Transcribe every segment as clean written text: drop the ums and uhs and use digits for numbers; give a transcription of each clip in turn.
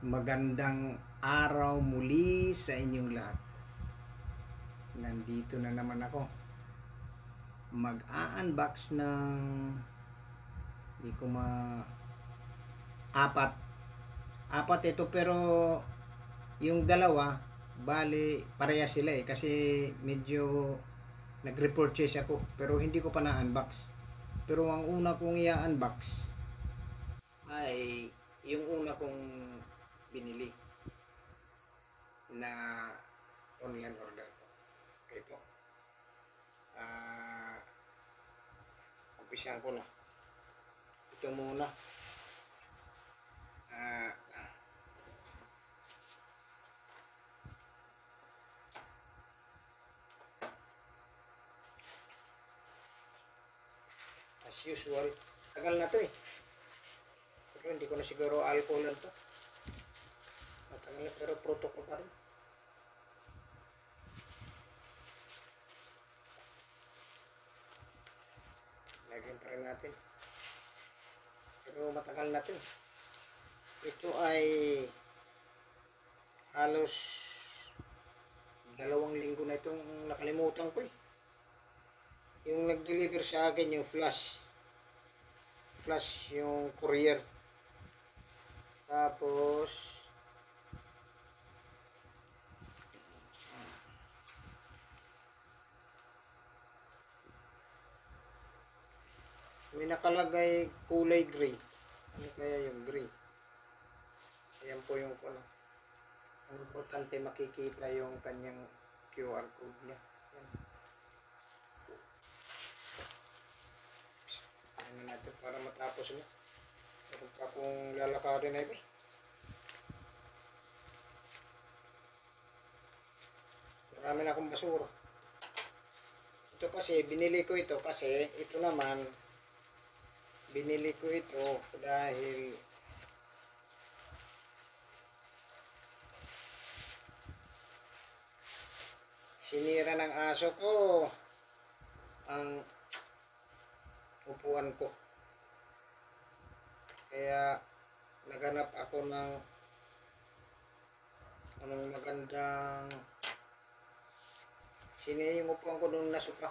Magandang araw muli sa inyong lahat. Nandito na naman ako. Mag-a-unbox ng apat ito, pero yung dalawa bali pareha sila kasi medyo nag-repurchase ako pero hindi ko pa na-unbox. Pero ang una kong i-unbox ay yung una kong binili na online order ko. Okay po. Umpisahan ko na. Ito muna. As usual, tagal na to pero hindi ko na siguro alcoholan to. Matagal na pero protocol pa rin. Lagyan pa rin natin. Pero matagal na to. Ito ay halos 2 linggo na itong nakalimutan ko Yung nag-deliver sa akin yung flash yung courier. Tapos may nakalagay kulay gray. Ano kaya yung gray? Ayan po yung ang importante makikita yung kanyang QR code niya. Ayan na natin para matapos na. Meron pa akong lalakarin na ito. Marami na akong basura. Ito kasi, binili ko ito kasi ito naman binili ko ito dahil sinira ng aso ko ang upuan ko. Kaya naghanap ako ng magandang sinira yung upuan ko nung nasuka.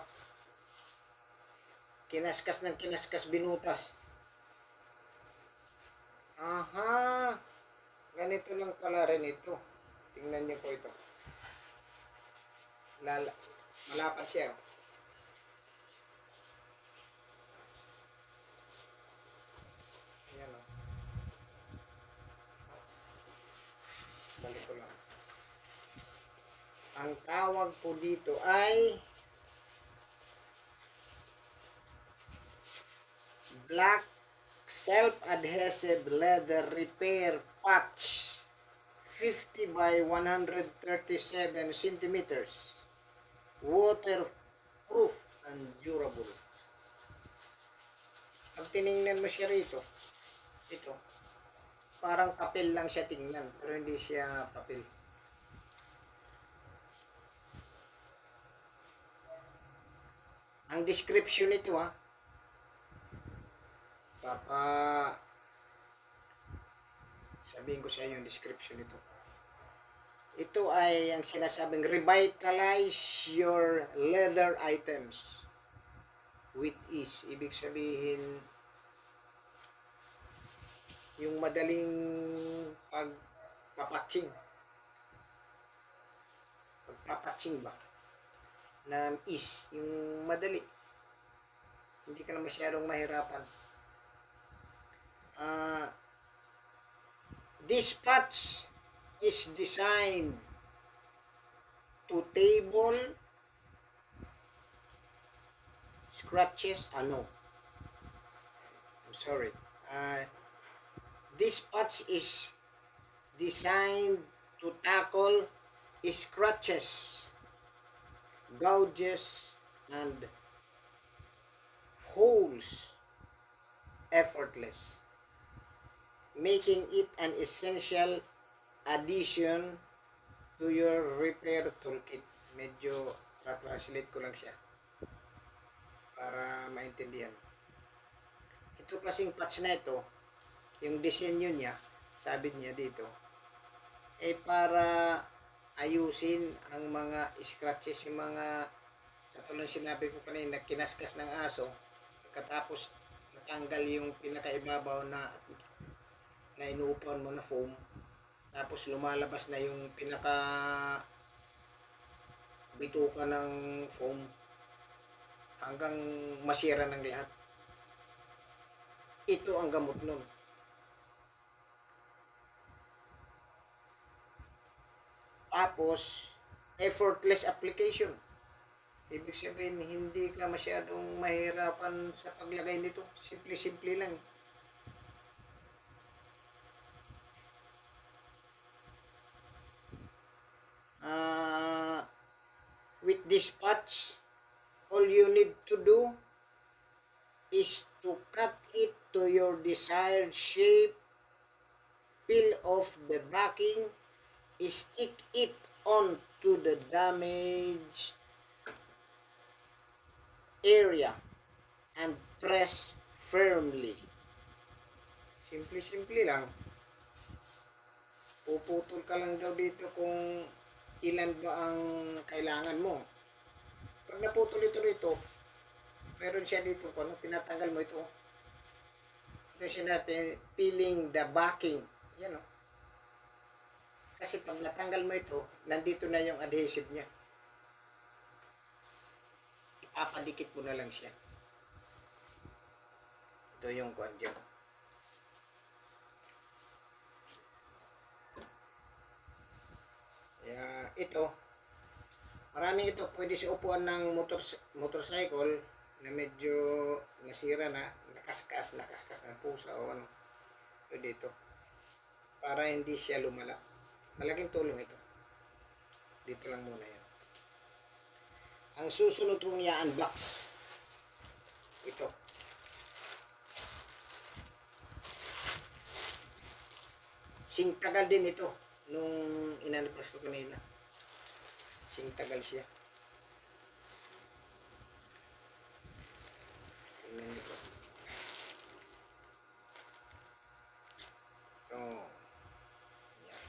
Kinaskas ng kinaskas, binutas. Aha, ganito lang pala rin ito. Tingnan niyo po ito. Malapad siya. Ayan o. Balik ko lang. Ang tawag po dito ay Black Self-Adhesive Leather Repair Patch 50 by 137 centimeters. Waterproof and durable. Pag tinignan mo siya rito, ito, parang papel lang siya tingnan, pero hindi siya papel. Ang description nito sabihin ko sa inyo yung description nito. Ito ay ang sinasabing revitalize your leather items with ease. Ibig sabihin yung madaling pagpapatching ba na ease, yung madali, hindi ka na masyadong mahirapan. This patch is designed to table scratches. This patch is designed to tackle scratches, gouges, and holes effortless, making it an essential addition to your repair toolkit. Medyo translate ko lang siya para maintindihan. Ito kasing patch na ito, yung disenyo niya, sabi niya dito, para ayusin ang mga scratches, yung mga katulad sinabi ko kanina, kinaskas ng aso, katapos natanggal yung pinakaibabaw na inuupuan mo na foam, tapos lumalabas na yung pinaka bituka ng foam hanggang masira ng lahat. Ito ang gamot nun. Tapos effortless application. Ibig sabihin, hindi ka masyadong mahirapan sa paglagay nito. Simple-simple lang. With this patch, all you need to do is to cut it to your desired shape, peel off the backing, stick it onto the damaged area, and press firmly. Simple-simple lang. Puputol ka lang daw dito kung ilan ba ang kailangan mo. Pag naputol ito dito, meron siya dito kung tinatanggal mo ito. Ito siya natin, peeling the backing. Yan o. Kasi pag natanggal mo ito, nandito na yung adhesive niya. Ipapadikit mo na lang siya. Ito yung kuwan dyan. Ito, maraming ito, pwede sa upuan ng motorcycle na medyo nasira na, nakaskas ng pusa o ano. Pwede ito. Para hindi siya lumala. Malaking tulong ito. Dito lang muna yan. Ang susunod kong i-unbox. Ito. Singtagal din ito. Nung inanapos ko kanina. Singtagal siya. Tingnan nito. Ito. Yan.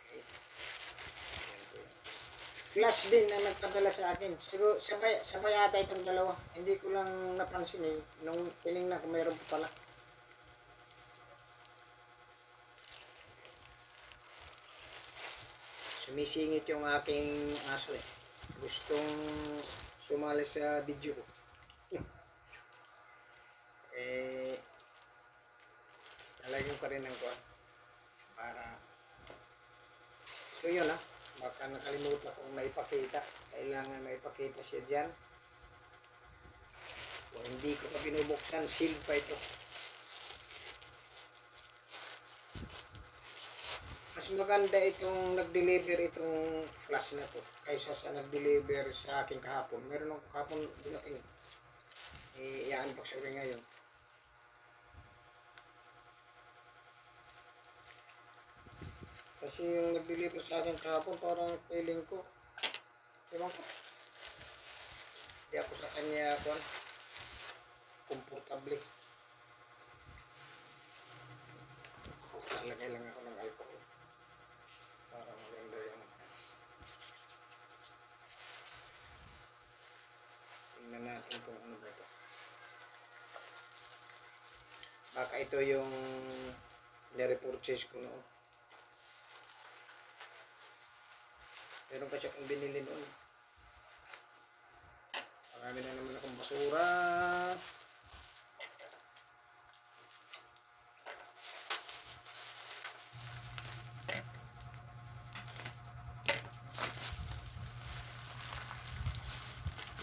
Okay. Flash din na nagpadala sa akin. Siguro, sabay ata itong dalawa. Hindi ko lang napansin eh. Nung tinignan ko mayroon pa pala. Sumisingit yung aking aso eh. Gustong sumali sa video ko. Talagyan pa rin ng kuwan. Para so yun ah. Baka nakalimutan kung maipakita. Kailangan maipakita siya dyan. Kung hindi ko pa binubuksan, sealed pa ito. Mas maganda itong nag-deliver itong flash na to kaysa sa nag-deliver sa akin kahapon. Meron akong kahapon dumating. I-unbox ko rin ngayon. Kasi yung nag-deliver sa akin kahapon, parang feeling ko, ewan ko, hindi ako sa kanya komportable. Lalagay lang ako ng alcohol para maganda yung tingnan natin kung ano ba ito. Baka ito yung nire-purchase ko noon. Meron pa siya kung binili noon. Marami na naman akong basura.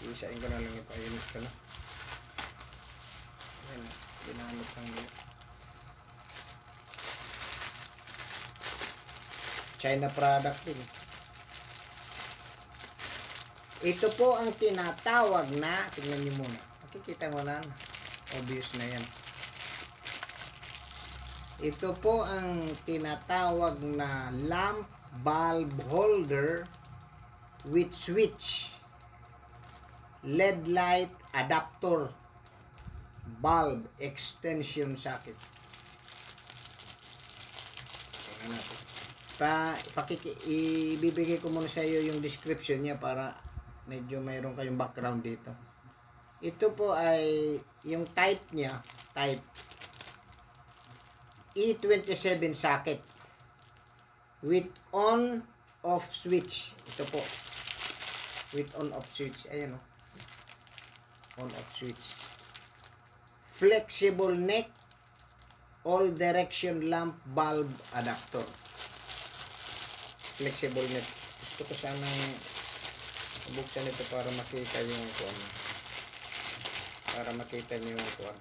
Isain ko na lang yung pa-unit ko na. Ayan, ginamit lang din. China product din. Ito po ang tinatawag na, tingnan nyo muna. Makikita mo na, obvious na yan. Ito po ang tinatawag na lamp bulb holder with switch. LED light adapter bulb extension socket. Tingnan natin. Ibibigay ko muna sa iyo yung description niya para medyo mayroon kayong background dito. Ito po ay yung type niya, type E27 socket with on off switch. Ito po, with on off switch. Ayan o, on off switch. Flexible neck, all direction lamp bulb adapter. Flexible neck. Gusto ko sanang buksan ito para makita yung kuwan. Para makita niyo yung kuwan.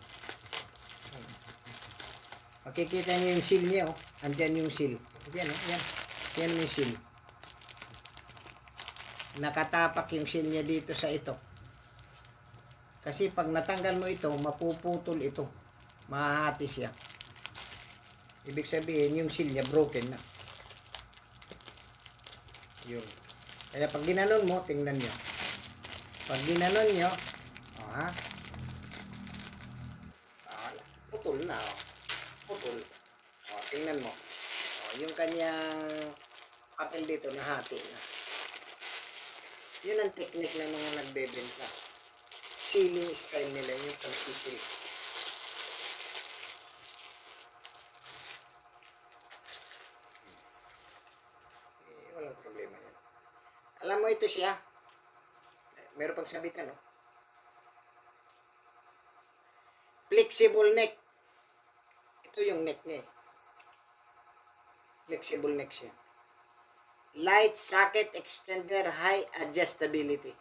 Makikita niyo yung seal niya, oh. Andiyan yung seal. Yan, oh. Yan. Yan yung seal. Nakatapak yung seal niya dito sa ito. Kasi pag natanggal mo ito, mapuputol ito. Mahahati siya. Ibig sabihin, yung seal niya broken na. Yun. Kaya pag ginanon mo, tingnan nyo. Pag ginanon nyo, oh, putol na, oh. Putol. O, tingnan mo. O, yung kanyang papel dito, nahati na. Yun ang technique ng mga nagbebenta. Sealing style nila yung pag-seal. Walang problema yan. Alam mo ito siya. Meron pang sabitan, no? Flexible neck. Ito yung neck niya. Flexible neck siya. Light socket extender, high adjustability.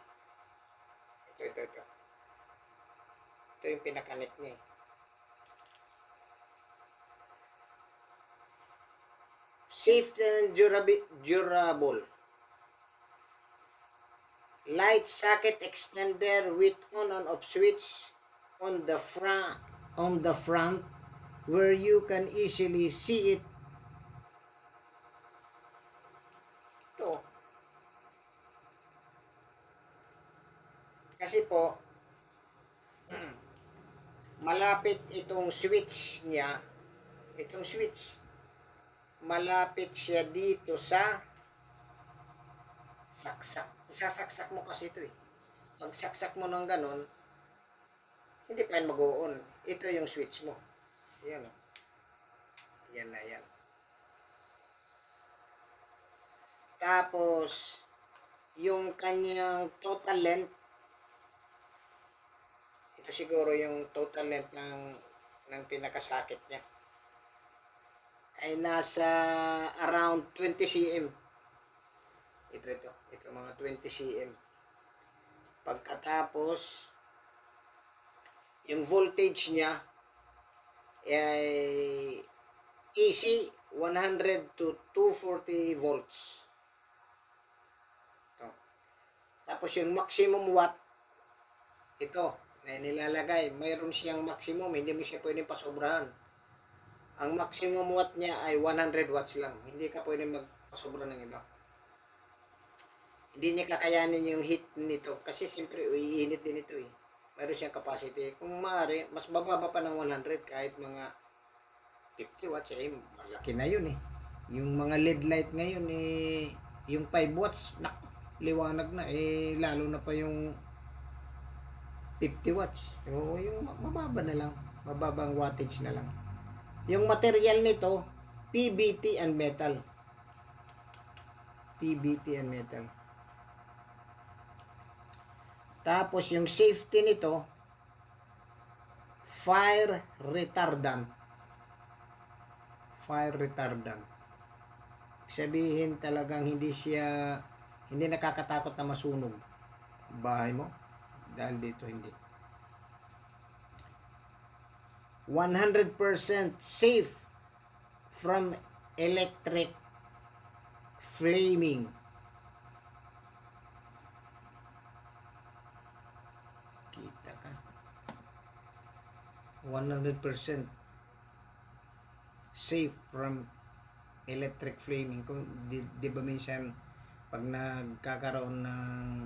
Ito. Ito yung pinaka-neck niya. Safety and durable. Light socket extender with on and off switch on the front where you can easily see it. Ito. Kasi po malapit itong switch niya, itong switch malapit siya dito sa saksak. Isasaksak mo kasi ito, eh. Pag saksak mo ng ganon, hindi pa yan mag-o-on. Ito yung switch mo. Yan, oh. Yan na yan. Tapos yung kanyang total length, ito siguro yung total length ng pinakasakit niya, ay nasa around 20 cm. Ito mga 20 cm. Pagkatapos yung voltage niya ay AC 100 to 240 volts. Ito. Tapos yung maximum watt, ito na nilalagay, mayroon siyang maximum, hindi mo siya pwedeng pasobrahan. Ang maximum watt niya ay 100 watts lang. Hindi ka pwedeng magpasobra ng iba. Hindi niya kakayanin yung heat nito kasi siyempre iinit din ito, eh. Mayroon siyang capacity. Kung maaari, mas bababa pa ng 100 kahit mga 50 watts, eh, malaki na yun, eh. Yung mga LED light ngayon, eh, yung 5 watts, liwanag na, eh, lalo na pa yung 50 watts. So, yung mababa na lang, mababang wattage na lang. Yung material nito, PBT and metal. PBT and metal. Tapos yung safety nito, fire retardant. Fire retardant. Sabihin talagang hindi nakakatakot na masunog bahay mo. Dahil dito hindi. 100% safe from electric flaming. Kita ka. 100% safe from electric flaming. Kung di ba minsan pag nagkakaroon ng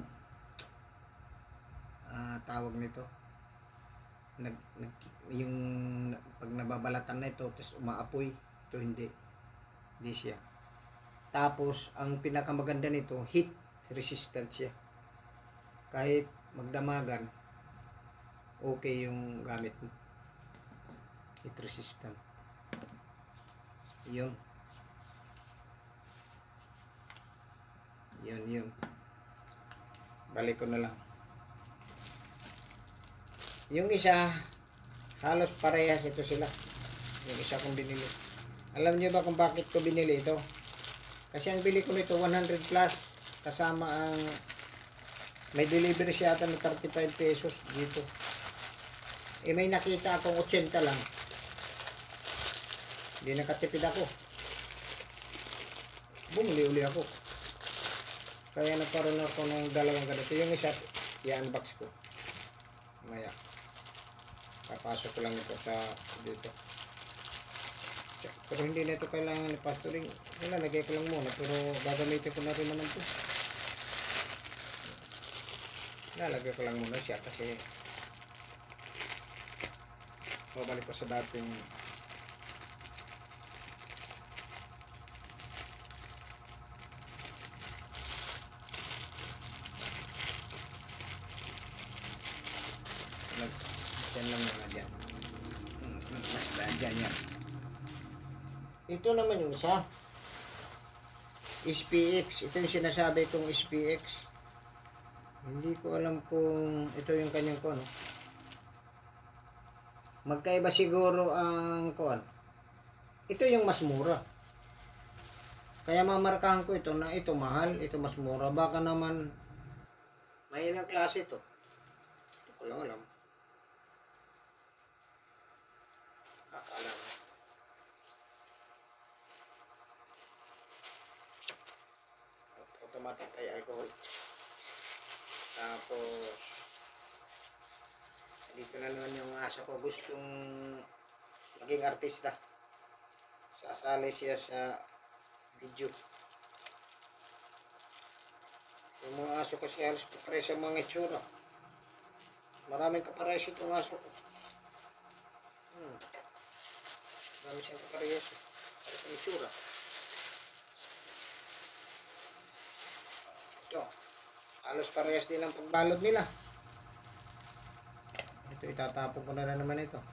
tawag nito, yung pag nababalatan na ito tapos umaapoy, ito hindi siya. Tapos ang pinakamaganda nito, heat resistant siya, kahit magdamagan okay yung gamit mo, heat resistant. Yun balik ko na lang. Yung isa halos parehas ito sila, yung isa kong binili. Alam niyo ba kung bakit ko binili ito? Kasi ang bili ko nito 100 plus, kasama ang may delivery siya ata ng 35 pesos dito. May nakita akong 80 lang, hindi nakatipid ako, bumili uli ako. Kaya nagkaroon ako ng dalawang ganito. Yung isa i-unbox ko maya, papasok ko lang ito sa dito. Pero hindi na ito kailangan ni pastoring, lagay ko lang muna, pero gagamitin ko na rin naman ito. Lalagay ko lang muna siya kasi babalik ko sa dating dyan lang muna dyan. Mas dyan yan. Ito naman yung isa, SPX. Ito yung sinasabi kong SPX. Hindi ko alam kung ito yung kanyang kon. Magkaiba siguro ang kon. Ito yung mas mura. Kaya mamarkahan ko ito na ito mahal, ito mas mura. Baka naman may ilang klase ito. Ito ko lang alam. Alam. Automatic ay alcohol. Tapos dito na naman yung aso ko, gustong maging artista, sasali siya sa video. Yung mga aso kasi halos pare sa mga itsura, maraming kaparehas itong aso ko. Marami siyang kaparehas para sa itsura. Ito halos parehas din ang pagbalot nila. Ito itatapon ko na naman ito.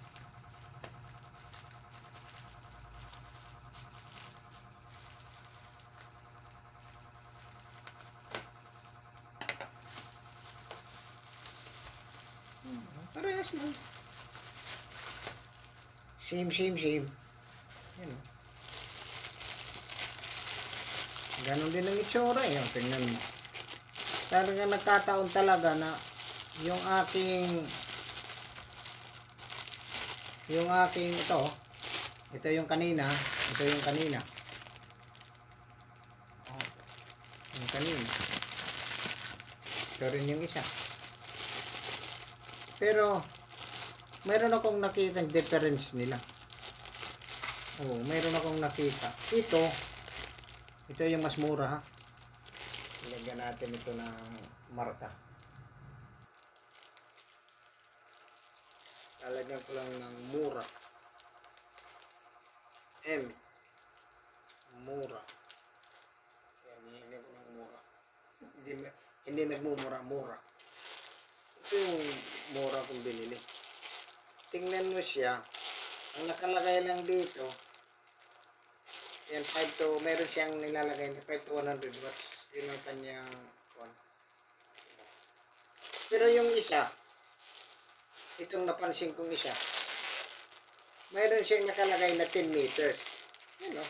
Parehas lang. Same. Yan. Ganon din ang itsura eh. Tingnan mo. Talagang nagkataon talaga na yung aking ito yung kanina, yung kanina ito rin yung isa, pero mayroon akong nakita ng difference nila. Mayroon akong nakita ito yung mas mura ha. Ilagyan natin ito ng marka. Lalagyan ko lang ng mura. M. Mura. Yan, nilagyan ko ng mura. Hindi nagmumura, mura. Ito yung mura kong binili. Tingnan mo siya. Ang nakalagay lang dito, yan, 5 to, meron siyang nilalagay na 5 to 100 watts. Yun ang kanyang one. Pero yung isa, itong napansin kong isa, mayroon siyang nakalagay na 10 meters. Yan o.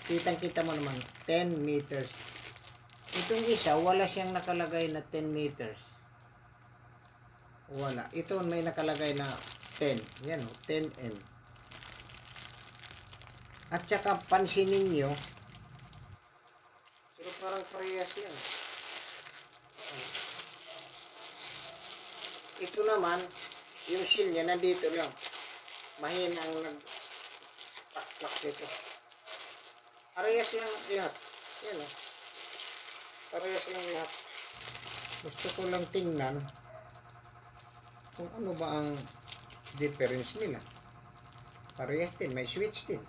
Kitang-kita mo naman, 10 meters. Itong isa, wala siyang nakalagay na 10 meters. Wala. Ito may nakalagay na 10. Yan o, 10N. At saka pansinin nyo, pero parang parehas yan. Ito naman, yung seal niya nandito lang. Mahina ang nag-plak dito. Parehas lang lahat. Yan o. Parehas lang lahat. Gusto ko lang tingnan kung ano ba ang difference nila. Parehas din, may switch din.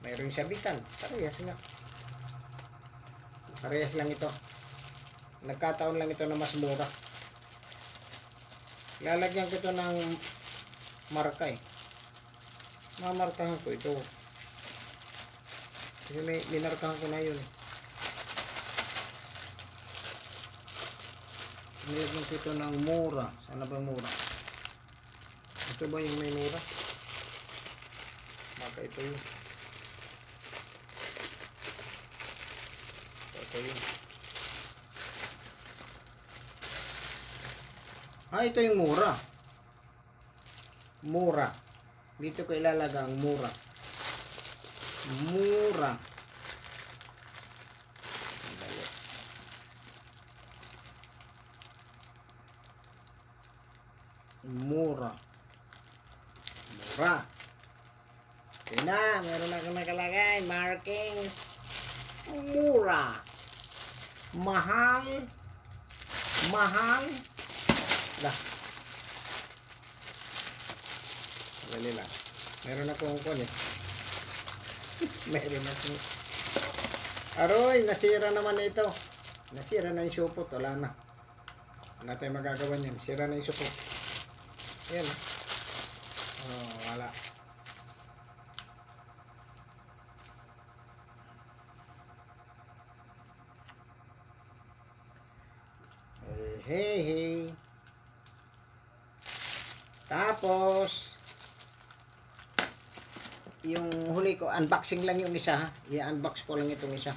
Mayroong sabitan, parehas nga. Parehas lang ito. Nagkataon lang ito na mas mura. Lalagyan ko ito ng marka eh. Mamarkahan ko ito. Kasi minarkahan ko na yun. Nilagyan ko ito ng mura. Sana ba mura? Ito ba yung may mura? Baka ito yun. Ito yun. Ito yung mura. Mura. Dito ko ilalagay ang mura. Mura. Mura. Mura. Okay na, meron na kami nakalagay. Markings. Mura. Mahal. Mahal. Lah. Dali lang. Meron akong kunin. Meron akong. Aroy, nasira naman ito. Nasira na yung supot. Wala na. Wala tayong magagawa niyan. Sira na yung supot. Ayan. Oh, wala. Hey. Tapos, yung huli ko, unboxing lang yung isa ha. I-unbox ko lang itong isa.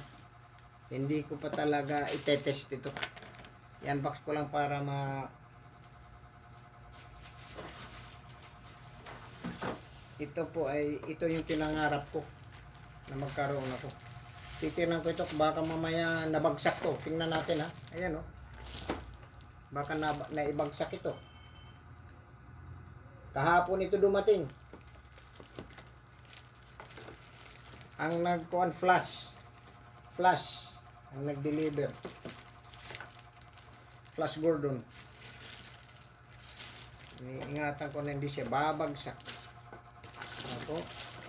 Hindi ko pa talaga itetest ito. I-unbox ko lang para ito po ay, ito yung pinangarap ko na magkaroon ako. Titignan ko ito, baka mamaya nabagsak to. Tingnan natin ha. Ayan o. Baka naibagsak ito. Kahapon ito dumating. Ang nagkuhan flash ang nag-deliver. Flash Gordon. Ingatan ko na hindi siya babagsak. Ako,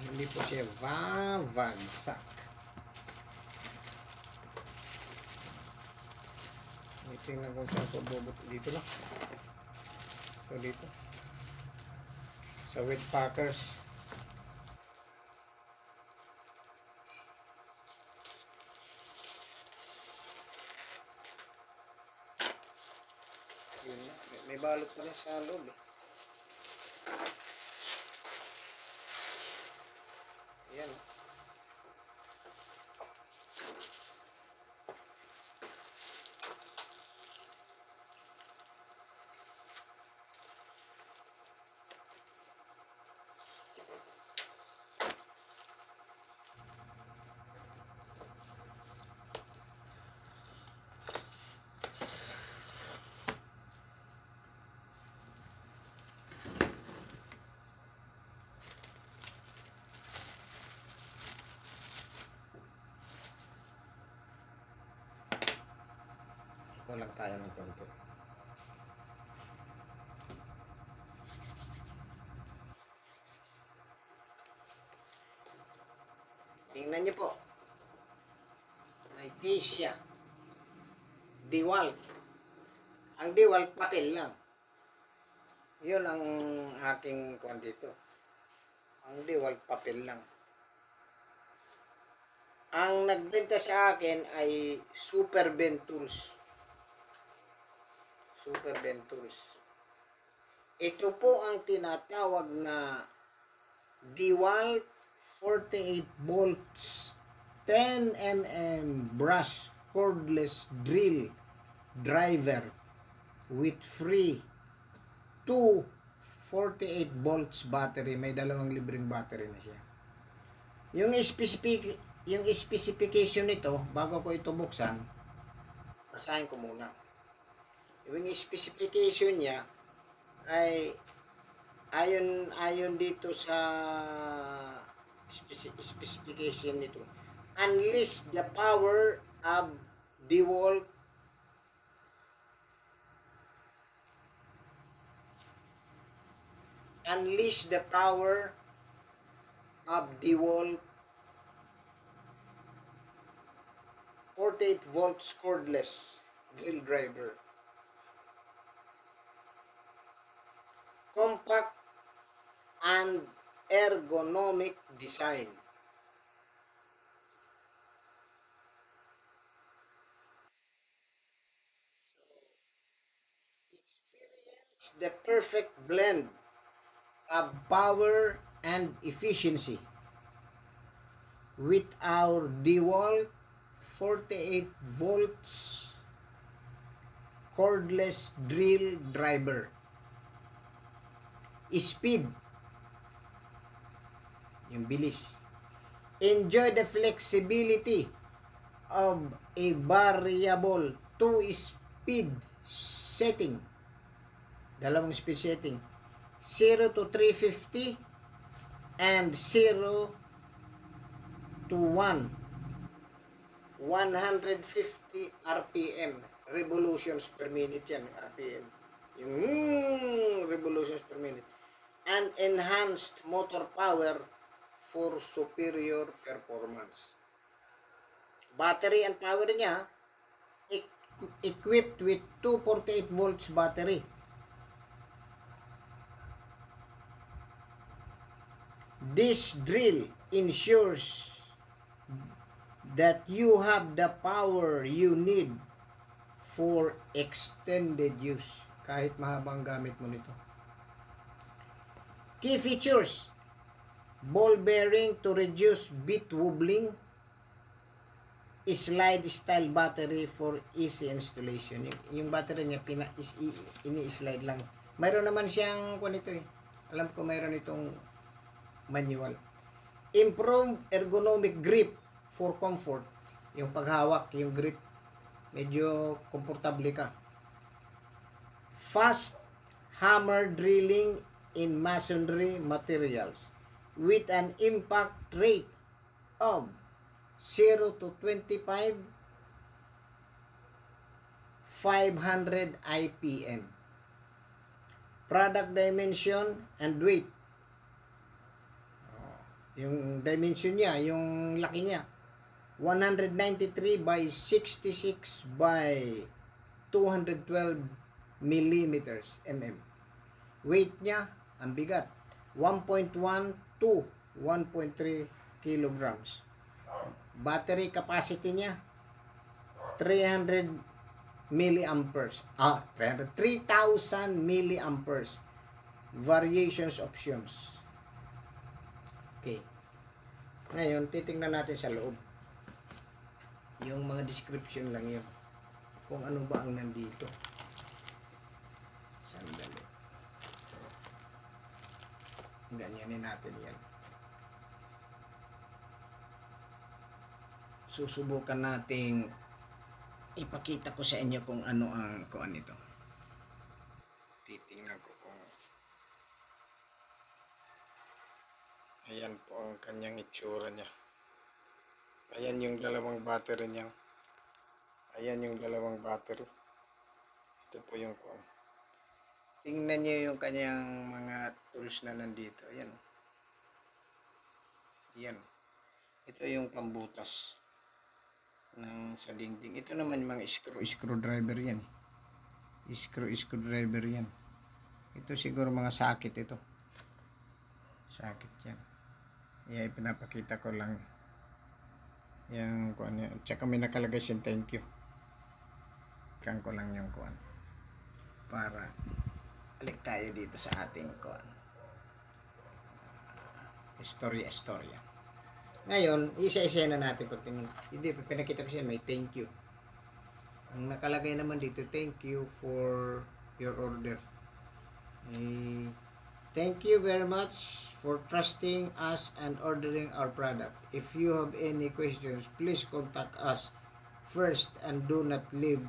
hindi po siya babagsak. Tingnan ko saan ko bubot. Dito lang. Ito dito. Sa wet packers. May balot pa rin sa loob eh. Ayan. Lang tayo ng konti. Tingnan niyo po. May Tisha. DeWalt. Ang DeWalt papel lang. Yun ang aking kuwan dito. Ang DeWalt papel lang. Ang nagbenta sa akin ay Super Ben Tools. Super Ben Tools. Ito po ang tinatawag na DeWalt 48 volts 10mm brush cordless drill driver with free 2 48 volts battery. May dalawang libreng battery na siya. Yung specification nito, bago ko ito buksan, basahin ko muna. Yung specification niya ay ayon dito sa specification nito. Unleash the power of DeWalt unleash the power of DeWalt 48 volts cordless drill driver. Compact and ergonomic design. It's the perfect blend of power and efficiency with our DeWalt 48 volts cordless drill driver. Speed, yung bilis. Enjoy the flexibility of a variable 2-speed setting. Dalawang speed setting. 0 to 350 and 0 to 150 RPM. Revolutions per minute yan, RPM. Yung revolutions per minute. And enhanced motor power for superior performance. Battery and power niya, equipped with 248 volts battery. This drill ensures that you have the power you need for extended use. Kahit mahabang gamit mo nito. Key features: ball bearing to reduce bit wobbling, slide style battery for easy installation. Yung battery niya ini-slide lang. Mayroon naman siyang ito eh. Alam ko mayroon itong manual. Improved ergonomic grip for comfort. Yung paghawak, yung grip, medyo komportable ka. Fast hammer drilling in masonry materials with an impact rate of 0 to 25 500 IPM. Product dimension and weight. Yung dimension niya, yung laki niya, 193 by 66 by 212 millimeters mm. Weight niya, ang bigat, 1.1 to 1.3 kilograms. Battery capacity niya, 300 milliamperes. 3,000 milliamperes. Variations options. Okay. Ngayon, titingnan natin sa loob. Yung mga description lang yun. Kung ano ba ang nandito. Sandali. Ganyanin natin yan. Susubukan nating ipakita ko sa inyo kung ano ang kuan nito. Titingnan ko kung ayan po ang kanyang itsura niya. Ayan yung dalawang battery niya. Ayan yung dalawang battery. Ito po yung kuan. Tingnan niyo yung kanyang mga tools na nandito. Ayan. Ayan. Ito yung pambutas ng sa dingding. Ito naman yung mga screwdriver yan. Screwdriver yan. Ito siguro mga sakit ito. Sakit yan. Iya, pinapakita ko lang yung kuan yan. Tsaka may nakalagay siyang thank you. Kan ko lang yung kuan. Para balik tayo dito sa ating kuan. Istorya. Ngayon, isa-isa na natin pagtingin. Hindi, pinakita ko siya may thank you. Ang nakalagay naman dito, thank you for your order. Thank you very much for trusting us and ordering our product. If you have any questions, please contact us first and do not leave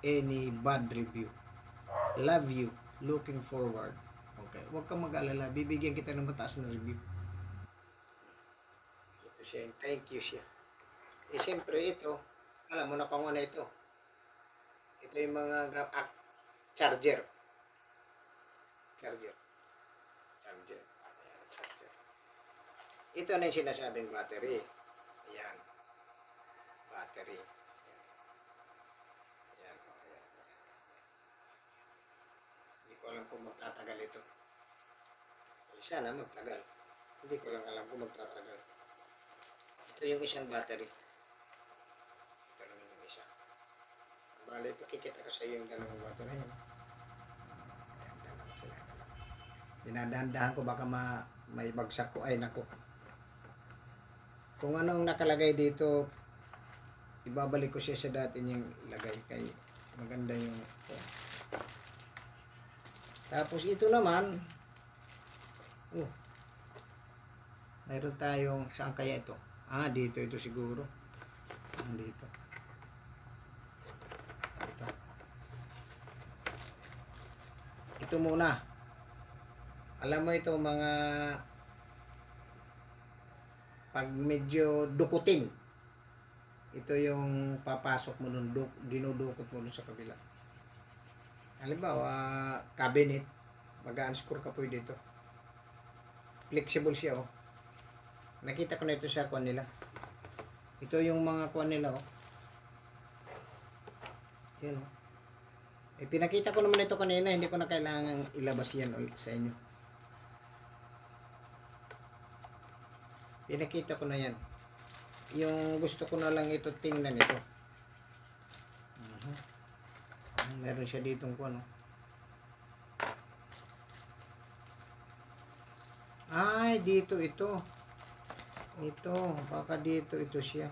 any bad review. Love you. Looking forward. Okay, huwag kang mag-alala. Bibigyan kita ng mataas na review. Ito siya. Thank you siya. Siyempre ito, alam mo na kung ano ito. Ito yung mga charger. Ito na yung sinasabing battery. Ayan. Battery. Ayan. Ayan. Hindi ko alam kung magtatagal ito. Sana magtagal. Hindi ko lang alam kung magtatagal. Ito yung isang battery. Ito naman yung isa. Bali, pakikita ko sa iyo yung dalawang battery. Ayan, dalawa sila. Dinadahan-dahan ko baka may bagsak ko. Ay, naku. Kung anong nakalagay dito, ibabalik ko siya sa dati niyang ilagay. Kay maganda yung ito. Tapos ito naman, mayroon tayong, saan kaya ito? Dito ito siguro. Dito. Ito. Ito muna. Alam mo ito mga pag medyo dukutin. Ito yung papasok mo nun, dinudukot mo nun sa kabila. Halimbawa, cabinet, mag-unscrew ka po dito. Flexible siya, oh. Nakita ko na ito sa kuwan nila. Ito yung mga kuwan nila, oh. Yan, oh. Pinakita ko naman ito kanina, hindi ko na kailangan ilabas yan ulit sa inyo. Pinakita ko na yan. Yung gusto ko na lang ito tingnan ito. Meron siya ditong kuwan, oh. Ay, dito ito. Ito, baka dito ito siya.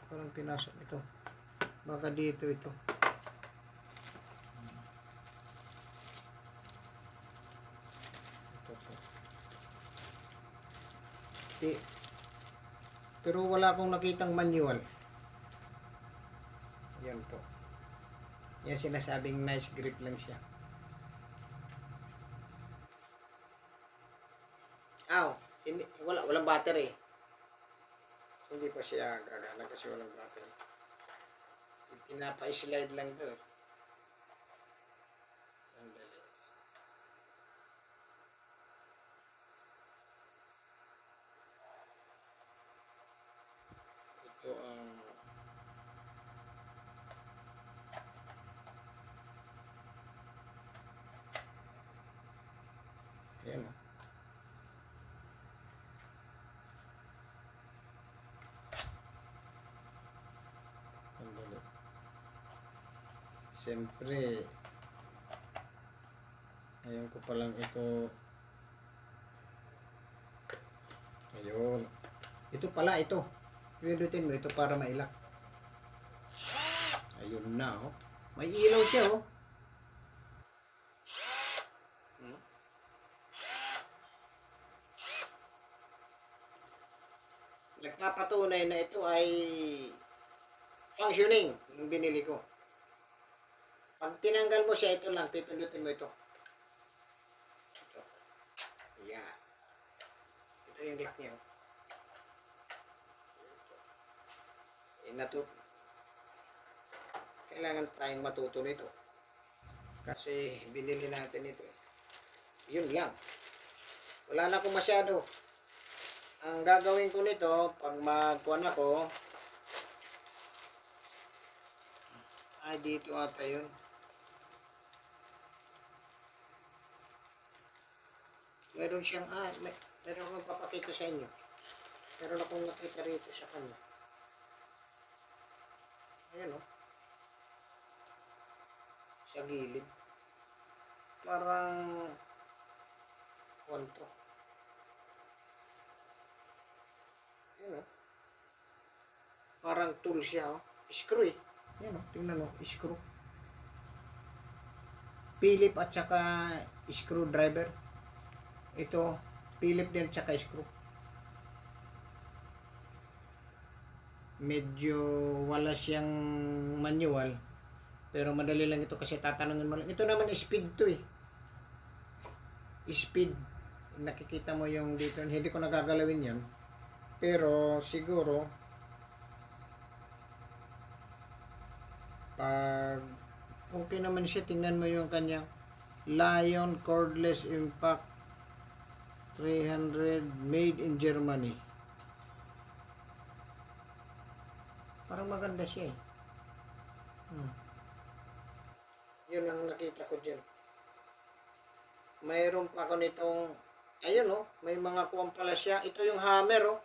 Parang pinasok ito. Baka dito ito. Ito po. Pero wala akong nakitang manual. Yan po. Yan sinasabing nice grip lang siya. Hindi, walang battery. Hindi pa siya gagana kasi walang battery. Pinapa-slide lang ito. Sandali. Ito ang ayan, oh. Siyempre, ayaw ko palang ito. Ayun. Ito pala, ito. Pindutin mo ito para mailak. Ayun na, oh. May ilaw siya, oh. Nagpapatunay na ito ay functioning yung binili ko. Pag tinanggal mo siya, ito lang, pipindutin mo ito. Ito. Yan. Ito yung lock niya. Kailangan tayong matuto nito. Kasi binili natin ito. Yun lang. Wala na akong masyado. Ang gagawin ko nito, pag magkuhan ako, ay dito ata yun. Meron siyang, meron akong papakita sa inyo. Meron akong nakita rito sa kanya. Ayan, oh. Sa gilid. Parang konto. Ayan, oh. Parang tool siya, oh. Screw, eh. Ayan, oh. Tingnan, oh. Screw. Philip at saka screwdriver. Ito, Philip din tsaka screw. Medyo wala siyang manual. Pero madali lang ito kasi tatanungin mo lang. Ito naman speed to, eh. Speed. Nakikita mo yung dito. Hindi ko nagagalawin yan. Pero siguro pag okay naman siya, tingnan mo yung kanya Lion cordless impact 300 made in Germany. Parang maganda siya eh. Yun ang nakita ko dyan. Mayroon pa ako nitong, ayun oh, may mga kuwang pala siya. Ito yung hammer oh.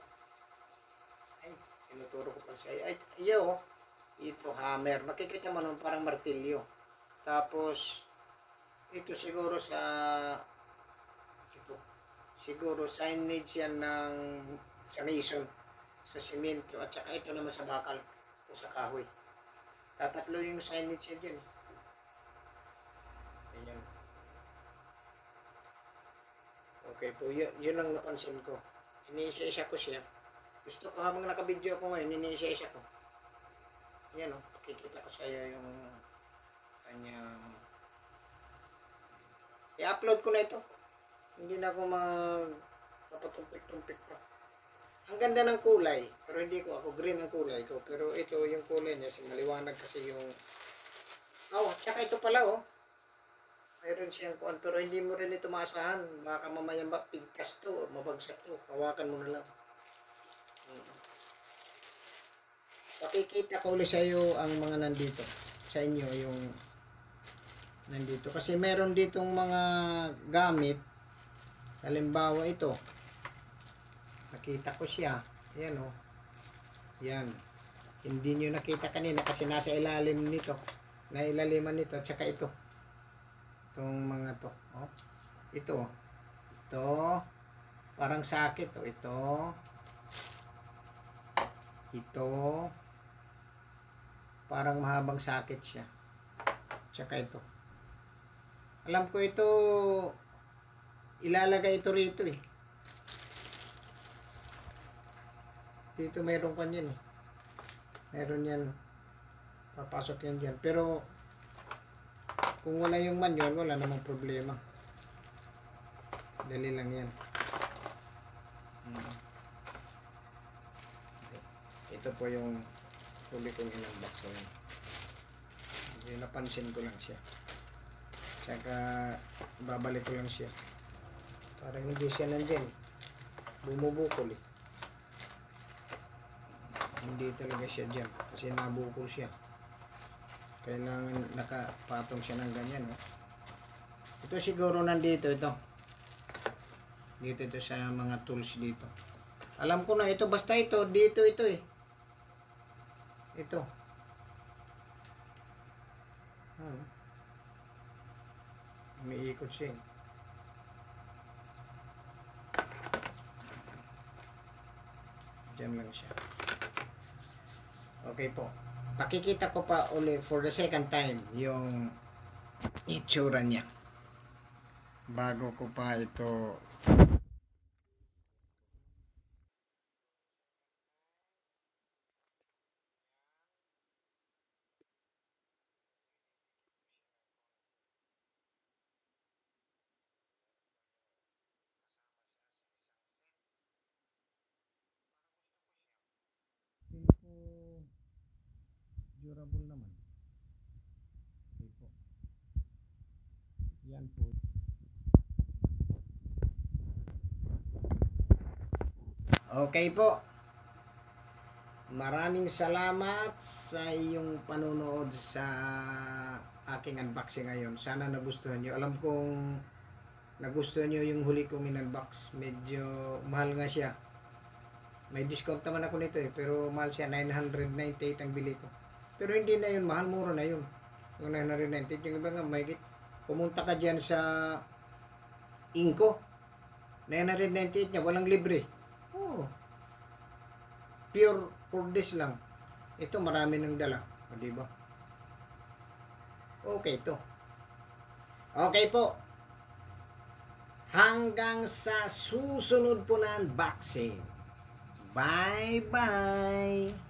Ay, tinuturo ko pa siya. Ay, iyo oh. Ito hammer. Makikita mo nun parang martilyo. Tapos, ito siguro sa, ito, siguro signage yan ng, sa mason, sa simento. At saka ito naman sa bakal o sa kahoy. Tatatlo yung signage yan dyan. Ayan. Okay po, yun ang napansin ko. Iniisa-isa ko siya. Gusto ko habang nakabidyo ako ngayon, iniisa-isa ko. Yan o, kikita ko sa iyo yung kanyang... I-upload ko na ito. Hindi na ako magpapatumpik-tumpik pa. Ang ganda ng kulay, pero hindi ko ako green ang kulay ko. Pero ito yung kulay niya, maliwanag kasi yung... Oh, tsaka ito pala oh. Mayroon siyang kuan, pero hindi mo rin ito maasahan. Baka mamaya pigtas to, mabagsak to. Hawakan mo na lang. Pakikita ko ulit sa iyo ang mga nandito. Sa inyo yung nandito. Kasi meron ditong mga gamit. Halimbawa ito. Nakita ko siya. Yan o. Yan. Hindi nyo nakita kanina kasi nasa ilalim nito. Nailaliman nito. Tsaka ito. Itong mga to. Oh. Ito. Ito. Parang sakit. Oh. Ito. Ito. Parang mahabang sakit siya. Tsaka ito. Alam ko ito. Ilalagay ito rito eh. Dito mayroon kan yan eh. Meron yan. Papasok yan dyan. Pero kung wala yung manual, wala namang problema. Dali lang yan. Ito po yung huli kong in-unbox yan. Napansin ko lang siya. Tsaka babalik ko lang siya. Parang hindi siya nandyan. Bumubukol eh. Hindi talaga siya dyan. Kasi nabukol siya. Kailangan nakapatong siya ng ganyan. Oh. Ito siguro nandito ito. Dito ito sa mga tools dito. Alam ko na ito. Basta ito. Dito ito eh. Ito. Umiikot siya eh. Diyan lang siya. Okay po. Pakikita ko pa ulit for the second time yung itsura niya. Bago ko pa ito durable naman. Okay po. Yan po. Okay po. Maraming salamat sa iyong panonood sa aking unboxing ngayon. Sana nagustuhan nyo. Alam kong nagustuhan nyo yung huli kong in-unbox. Medyo mahal nga siya. May discount naman ako nito eh. Pero mahal siya. 998 ang bili ko. Pero hindi na yun, mahal, mura na yun. Yung 998, yung iba nga, may pumunta ka dyan sa Inco. 998 niya, walang libre. Oh. Pure for this lang. Ito, marami nang dala. O, diba? Okay, ito. Okay po. Hanggang sa susunod po na unboxing. Bye-bye.